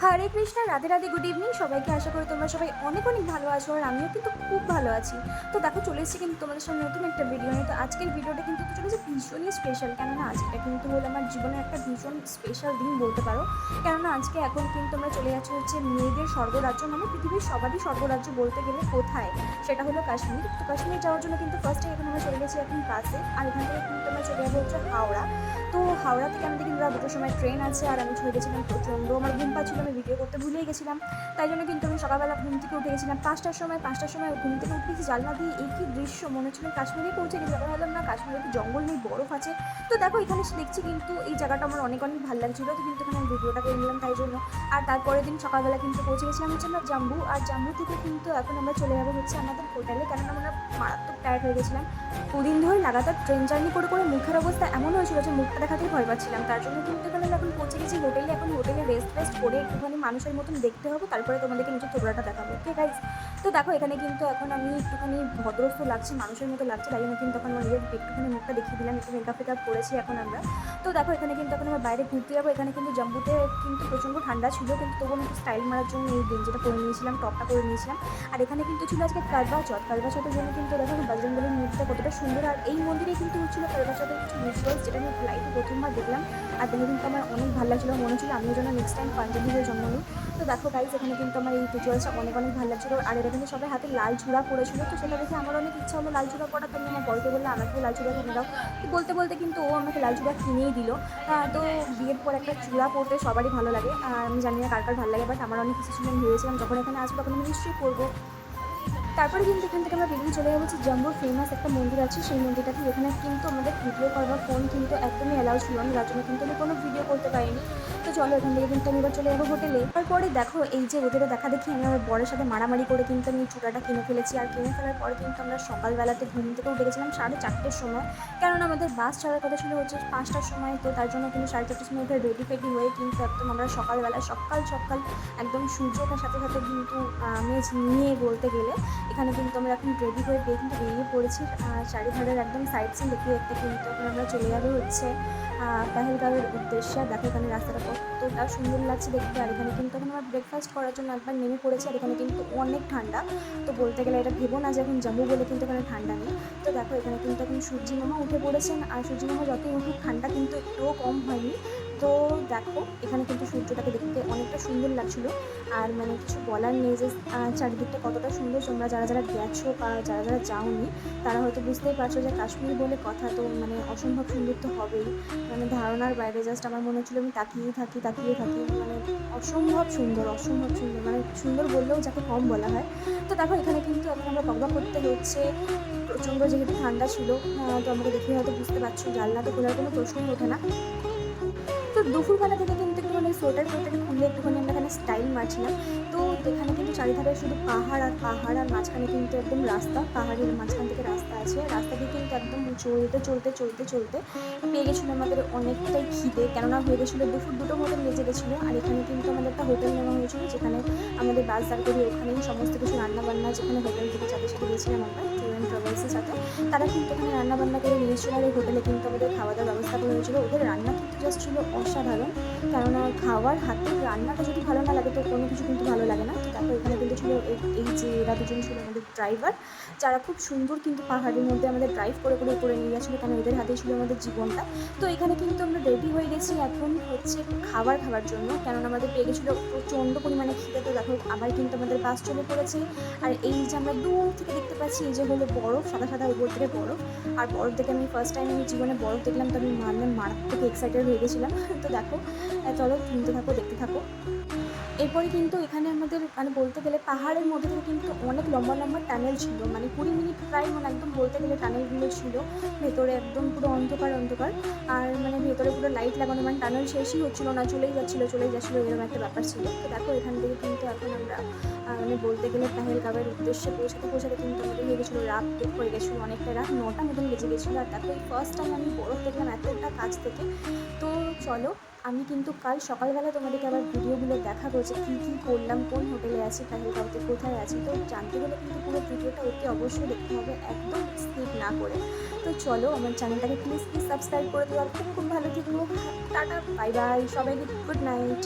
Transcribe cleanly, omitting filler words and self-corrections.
হরে Krishna, Radhe Radhe, good evening সবাইকে। আশা করি তোমরা সবাই অনেক অনেক ভালো আছো, আর আমিও কিন্তু খুব ভালো আছি। তো দেখো, চলে এসেছি কিন্তু তোমাদের সামনে নতুন একটা ভিডিও নিয়ে। তো আজকের ভিডিওটা কিন্তু চলেছে ভীষণই স্পেশাল, কেননা আজকে কিন্তু হলো আমার জীবনের একটা ভীষণ স্পেশাল দিন বলতে পারো। কেননা আজকে এখন কিন্তু আমরা চলে যাচ্ছি হচ্ছে মেয়েদের স্বর্গরাজ্য, মানে পৃথিবীর সবারই স্বর্গরাজ্য বলতে গেলে কোথায়, সেটা হলো কাশ্মীর। তো কাশ্মীর যাওয়ার জন্য কিন্তু ফার্স্টে এখন আমরা চলে গেছি এখন বাসে, আর এখান থেকে কিন্তু আমরা চলে যাবো হচ্ছে হাওড়া। তো হাওড়া থেকে আমাদের কিন্তু দুটোর সময় ট্রেন আছে, আর আমি চলে গেছিলাম প্রচণ্ড আমার ঘুম পাচ্ছিল, আমি ভিডিও করতে ভুলেই গেছিলাম। তাই জন্য কিন্তু আমি সকালবেলা ঘুম থেকে উঠে গেছিলাম 5টার সময় ঘুম থেকে উঠে গেছি, জানলা দিয়ে এই কী দৃশ্য, মনে হচ্ছিল কাশ্মীরে পৌঁছে গেছি। ব্যাপার হলাম না, কাশ্মীরে কি জঙ্গল নেই, বরফ আছে। তো দেখো এখানে এসে দেখছি কিন্তু এই জায়গাটা আমার অনেক অনেক ভালো লাগছিলো, তো কিন্তু এখানে আমি ভিডিওটা করে নিলাম তাই জন্য। আর তারপরের দিন সকালবেলা কিন্তু পৌঁছে গেছিলাম হচ্ছে আমরা জাম্বু, আর জাম্বু থেকে কিন্তু এখন আমরা চলে যাবো হচ্ছে আমাদের হোটেলে, কেননা আমরা মারাত্মক টায়ার্ড হয়ে গেছিলাম। দুদিন ধরে লাগাতার ট্রেন জার্নি করে করে মুখের অবস্থা এমন হয়েছিল যে মুখটা দেখাতেই ভয় পাচ্ছিলাম। তার জন্য কিন্তু এখানে এখন পৌঁছে গেছি হোটেলে। এখন হোটেলে রেস্ট করে একটুখানি মানুষের মতন দেখতে হবে, তারপরে তোমাদেরকে নিচে থোবড়াটা দেখাবো। ওকে গাইস, তো দেখো এখানে কিন্তু এখন আমি একটুখানি ভদ্রস্থ লাগছে, মানুষের মতো লাগছে, তাই জন্য কিন্তু এখন আমার নিজের একটুখানি মুখটা দেখিয়ে দিলাম, একটু মেকআপ করেছি এখন আমরা। তো দেখো এখানে কিন্তু এখন আমরা বাইরে ঘুরতে যাবো। এখানে কিন্তু জাম্বুতে কিন্তু প্রচণ্ড ঠান্ডা ছিল, কিন্তু তবুও আমি একটু স্টাইল মারার জন্য এই গেঞ্জিটা পরে নিয়েছিলাম, টপটা করে নিয়েছিলাম। আর এখানে কিন্তু ছিল আজকে কারবা চটের জন্য কিন্তু দেখো বজরংবলীর মূর্তিটা কতটা সুন্দর। আর এই মন্দিরে কিন্তু হচ্ছিল কারবা চটের কিছু রিচুয়ালস, যেটা আমি লাইভে প্রথমবার দেখলাম, আর দেখে কিন্তু আমার অনেক ভালো লাগছিলো। মনে হচ্ছিল আমিও যেন নেক্সট টাইম পাঞ্জাবি হয়ে জন্ম নিই। তো দেখো গাইজ, এখানে কিন্তু আমার এই রিচুয়ালসটা অনেক অনেক ভালো লাগছিলো। আর এটা কিন্তু সবাই হাতে লাল চূড়া পড়েছিল, তো সেটা দেখে আমার অনেক ইচ্ছা হলো লাল চূড়া পড়া। তো আমি আমার বরকে বললাম আমাকে লাল চূড়া কিনে দাও। তো বলতে বলতে কিন্তু ও আমাকে লাল চূড়া কিনেই দিল। তো বিয়ের পর একটা চূড়া পরতে সবারই ভালো লাগে, আর আমি জানি না কার কার ভালো লাগে, বাট আমার অনেক কিছু ছিল। আমি ভেবেছিলাম যখন এখানে আসবো তখন আমি নিশ্চয়ই পরবো। তারপরে কিন্তু এখান থেকে আমরা বেরিয়ে চলে যাবো জাম্বুর ফেমাস একটা মন্দির আছে, সেই মন্দিরটাতে। এখানে কিন্তু আমাদের ভিডিও করবার ফোন কিন্তু একদমই অ্যালাউ ছিল না, যার জন্য কিন্তু আমি কোনো ভিডিও করতে পারিনি। তো চলো এখান থেকে কিন্তু আমি এবার চলে যাবো হোটেলে। তারপরে দেখো এই যে ওদের দেখা দেখি আমি আমার বরের সাথে মারামারি করে কিন্তু আমি চূড়াটা কিনে ফেলেছি। আর কিনে ফেলার পরে কিন্তু আমরা সকালবেলাতে ঘুম থেকে উঠে গেছিলাম 4:30টার সময়, কেননা আমাদের বাস ছাড়ার কথা ছিল হচ্ছে 5টার সময়। তো তার জন্য কিন্তু 4:30টার সময় উঠে রেডি হয়ে কিন্তু একদম আমরা সকালবেলা সকাল একদম সূর্য ওঠার সাথে সাথে কিন্তু মেজ নিয়ে বলতে গেলে এখানে কিন্তু আমরা এখন রেডি হয়ে কিন্তু বেরিয়ে পড়েছি। চারিধারের একদম সাইড সিন দেখতে দেখতে কিন্তু এখন আমরা চলে যাবো হচ্ছে পেহেলগাঁওয়ের উদ্দেশ্যে। দেখো এখানে রাস্তাটা কতটা সুন্দর লাগছে দেখতে। আর এখানে কিন্তু এখন আমরা ব্রেকফাস্ট করার জন্য একবার নেমে পড়েছি, আর এখানে কিন্তু অনেক ঠান্ডা। তো বলতে গেলে এটা ভেবো না যে এখন জাম্বু বলে কিন্তু এখানে ঠান্ডা নেই। তো দেখো এখানে কিন্তু এখন সূর্যি মামা উঠে পড়েছেন, আর সূর্যি মামা যতই উঠুক ঠান্ডা কিন্তু একটুও কম হয়নি। তো দেখো এখানে কিন্তু সূর্যটাকে দেখতে অনেকটা সুন্দর লাগছিলো। আর মানে কিছু বলার নেই যে চারিদিকটা কতটা সুন্দর। তোমরা যারা যারা গেছো বা যারা যারা যাওনি তারা হয়তো বুঝতেই পারছো যে কাশ্মীর বলে কথা, তো মানে অসম্ভব সুন্দর তো হবেই, মানে ধারণার বাইরে। জাস্ট আমার মনে হচ্ছিলো আমি তাকিয়ে থাকি, মানে অসম্ভব সুন্দর, মানে সুন্দর বললেও যাকে কম বলা হয়। তো দেখো এখানে কিন্তু এখন আমরা বকবক করতে হচ্ছে, প্রচণ্ড যেহেতু ঠান্ডা ছিল। তো আমাকে দেখে হয়তো বুঝতে পারছো জানলাতে খোলার কোনো প্রশ্নই ওঠে না। তো দুপুরবেলা থেকে কিন্তু একটুখানি সোয়েটার খুলে একটুখানি আমরা এখানে স্টাইল মারছিলাম। তো এখানে কিন্তু চারিধারে শুধু পাহাড় আর মাঝখানে কিন্তু একদম রাস্তা, পাহাড়ের মাঝখান থেকে রাস্তা আছে। রাস্তা দিয়ে কিন্তু একদম চলতে পেয়ে গেছিলো আমাদের অনেকটাই খিদে, কেননা হয়ে গেছিলো দুপুর 2টো মতন বেজে গেছিলো। আর এখানে কিন্তু আমাদের একটা হোটেল নেওয়া হয়েছিল, যেখানে আমাদের বাস দাঁড় করি, ওখানেই সমস্ত কিছু রান্নাবান্না, যেখানে হোটেল থেকে যাদের সাথে গেছিলাম আমরা ট্যুর ট্রাভেলসের সাথে, তারা কিন্তু ওখানে রান্নাবান্না করে নিয়েছিল। আর এই হোটেলে কিন্তু আমাদের খাওয়া দাওয়ার ব্যবস্থা করা হয়েছিল। ওদের রান্না কিন্তু জাস্ট ছিল অসাধারণ, কেননা খাওয়ার হাতের রান্নাটা যদি ভালো না লাগে তো কোনো কিছু কিন্তু ভালো লাগে না। তো দেখো এখানে কিন্তু ছিল এই যে এরা দুজন ছিল আমাদের ড্রাইভার, যারা খুব সুন্দর কিন্তু পাহাড়ের মধ্যে আমাদের ড্রাইভ করে নিয়ে গেছিলো, কারণ এদের হাতেই ছিল আমাদের জীবনটা। তো এখানে কিন্তু আমরা রেডি হয়ে গেছি এখন হচ্ছে খাবার জন্য, কেননা আমাদের পেয়ে গেছিলো প্রচণ্ড পরিমাণে খিদে। তো দেখো আবার কিন্তু আমাদের বাস চলে পড়েছে। আর এই যে আমরা দূর থেকে দেখতে পাচ্ছি এই যে হলো বরফ, সাদা উপর থেকে বরফ। আর বরফ দেখে আমি ফার্স্ট টাইম আমি জীবনে বরফ দেখলাম, তো আমি মারাত্মক এক্সাইটেড হয়ে গেছিলাম। তো দেখো চলো শুনতে থাকো, দেখতে থাকো। এরপরে কিন্তু এখানে আমাদের মানে বলতে গেলে পাহাড়ের মধ্যে থেকে কিন্তু অনেক লম্বা টানেল ছিল, মানে 20 মিনিট প্রায়, মানে একদম বলতে গেলে টানেলগুলো ছিল ভেতরে একদম পুরো অন্ধকার। আর মানে ভেতরে পুরো লাইট লাগানো, মানে টানেল শেষই হচ্ছিলো না, চলেই যাচ্ছিলো এরকম একটা ব্যাপার ছিল। তো দেখো এখান থেকে কিন্তু এখন আমরা মানে বলতে গেলে পেহেলগাঁওয়ের উদ্দেশ্যে পৌঁছাতে কিন্তু আমাদের হয়ে গেছিলো রাত হয়ে গেছিলো, অনেকটা রাত 9টা মতন বেজে গেছিলো। আর দেখো এই ফার্স্ট টাইম আমি বরফ দেখলাম এতটা কাছ থেকে। তো চলো আমি কিন্তু কাল সকালবেলা তোমাদেরকে আবার ভিডিওগুলো দেখাবো যে কী করলাম, কোন হোটেলে আছি, পেহেলগাঁওতে কোথায় আছি। তো জানতে গেলে কিন্তু পুরো ভিডিওটা অবশ্যই দেখতে হবে, একদম স্কিপ না করে। তো চলো আমার চ্যানেলটাকে প্লিজ সাবস্ক্রাইব করে দিও। আর খুব ভালো থেকো, টাটা, বাই বাই, সবাইকে গুড নাইট।